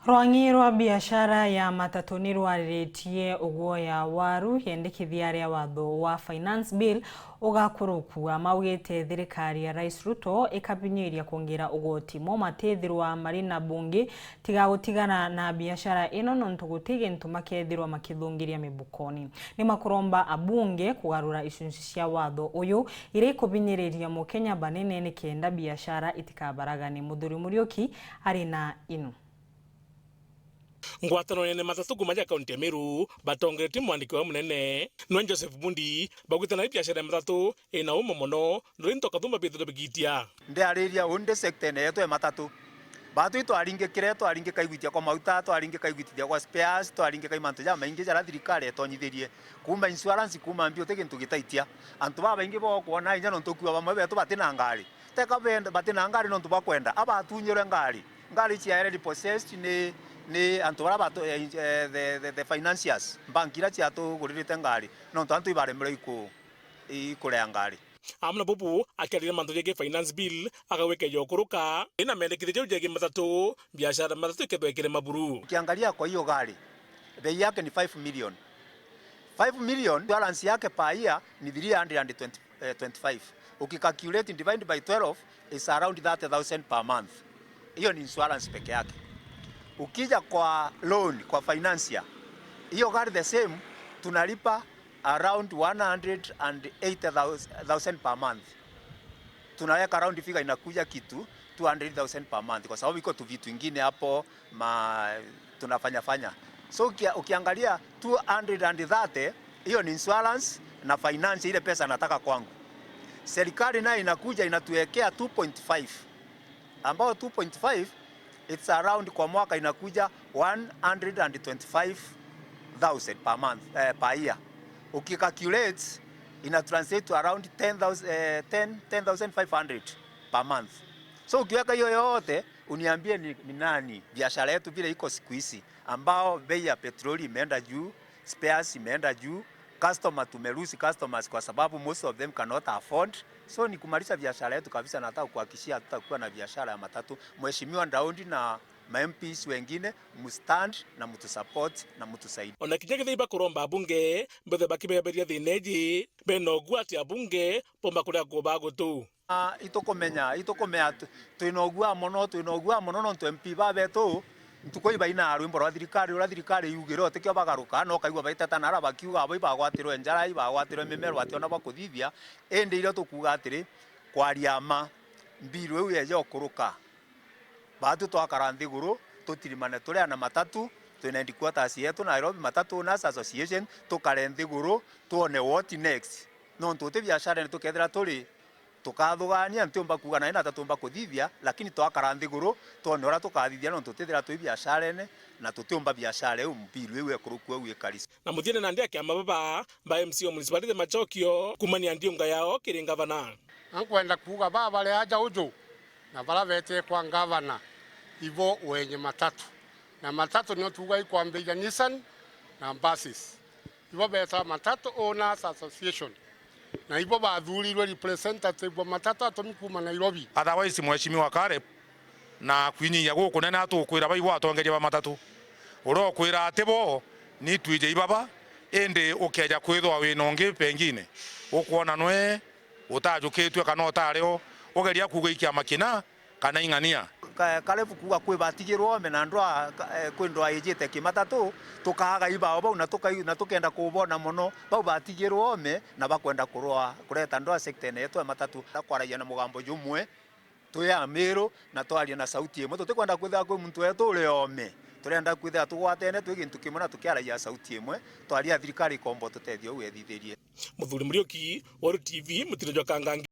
Rwangi rwa biashara ya matatu ni rwariritie uguoya waru yendekithia ria watho wa finance bill ugakurukua maugite thirikari ya Rais Ruto ikabinyiria kuongerera ugoti mo matethirwa mari na bunge tiga gutigana na biashara ino nontu gutige ntuma kethirwa makithungiria mibukoni. Ni makuromba abunge kugarura icunci cia watho uyu ire kubinyiriria mukenya banene ni kenda biashara itikabaragane. Muthuri Muriuki ari na ino. Ngwatano nene matatu kumaja kaunti ya Meru batongereti mwandiki wa munene Nwen Joseph Bundi bagwitana biashara matatu ina umo mono nrinto kathuma bitho bigitia ndi ariria unde sector ne yetu matatu batu ito aringe kireto aringe kaigwitia kwa mauta to aringe kaigwitia kwa spares to aringe kaimanto ja mainge jara thirikari etonyithirie kuma insurance kuma mbio tege ntugitaitia antu baba inge bo kuona inya no ntukua bamwe betu batina ngari teka benda batina ngari no tubakwenda abatunyire ngari cia repossessed ni antu bara the financiers bankira cia tu guririte ngari no antu ibaremere ikurea ngari amna bubu akirira manto yake finance bill agaweke yokuruka ina mendekithio jege matatu biashara matatu ikethwekere maburu kiangalia kwa hiyo gari bei yake ni 5 million 5 million balance yake per year ni 325 ukicalculate divide by 12 is around 30,000 per month. Hiyo ni insurance peke yake. Ukija kwa loan kwa financier hiyo gari the same tunalipa around 180,000 per month. Tunaweka around figure inakuja kitu 200,000 per month kwa sababu iko tu vitu vingine hapo tunafanya. So ukiangalia 230 hiyo ni insurance na finance ile pesa nataka kwangu. Serikali nayo inakuja inatuwekea 2.5 ambao 2.5 it's around kwa mwaka inakuja 125,000 per month per year. Ukicalculate ina translate to around 10,500 per month. So ukiweka hiyo yote uniambie ni nani biashara yetu vile iko siku hizi ambao bei ya petroli imeenda juu, spares imeenda juu, tumeruhusi customers kwa sababu most of them cannot afford. So ni kumalisha biashara yetu kabisa. Nataka kuhakikishia tutakuwa na biashara ya matatu. Mheshimiwa Ndaundi na MPs wengine mustand na mtu support na mtu saidi. Ona kijege thiba kuromba bunge mbethe bakibeberia thineji benogwa ati abunge pomba kuria kubago tu. Itokomea twinogwa mono no MP babetu ntuko ibaina rwimbo rwa thirikari yugiro tekyo bagaruka no kaigwa baitata nara bakiuga abo ibagwatirwe njara ibagwatirwe mimero ationa bakuthithia ende iro tukuga atiri kwariama mbiru eu yeje okuruka batu twakara nthiguru tutirimane turia na matatu twenendi quarters yetu Nairobi Matatu Owners Association tukare nthiguru tuone what next no ntuti biashara ni tukethira turi tukathugania ntiumba kuga na ina tatumba kuthithia lakini twakara nthiguru tuone ora tukathithia no tutithira twi biashara ene na tutiumba biashara eu mbiru eu ekuruku eu ikarisi na muthiene na ndia kiama baba ba MCO municipality Machokio kumania ndiunga yao kiri gavana ankwenda kuga baba le aja ujo na bala vete kwa gavana ivo wenye matatu na matatu nio tuga ikwambia Nissan na buses ivo beta Matatu Owners Association na hivyo bathurirwe representative wa matatu atomi kuma Nairobi. Otherwise mheshimiwa Kare na kwinyiya guku nene atukwira baiwa atongeria ba matatu urokwira atebo ni twije ibaba ende ukeja kwithwa winonge pengine ukuona nwe utajukitwe kana utareo ugeria kugikia makina kana ingania Kalevu kuga kwe batigirwo me na ndwa kwendwa ejete kimatatu tukaga ibao bau na tukenda kubona muno bau batigirwo me na bakwenda kurwa kureta ndwa sector yetu matatu takwaraia na mugambo jumwe tuya Meru na twaria na sauti imwe tutikwenda kwitha kwe muntu wetu uri ome turenda kwitha tugwatene twigintu kimwe tukiaraia sauti imwe twaria thirikari kombo tutethio wethithirie. Muthuri Muriuki wa TV mutiro jwa Kangangi.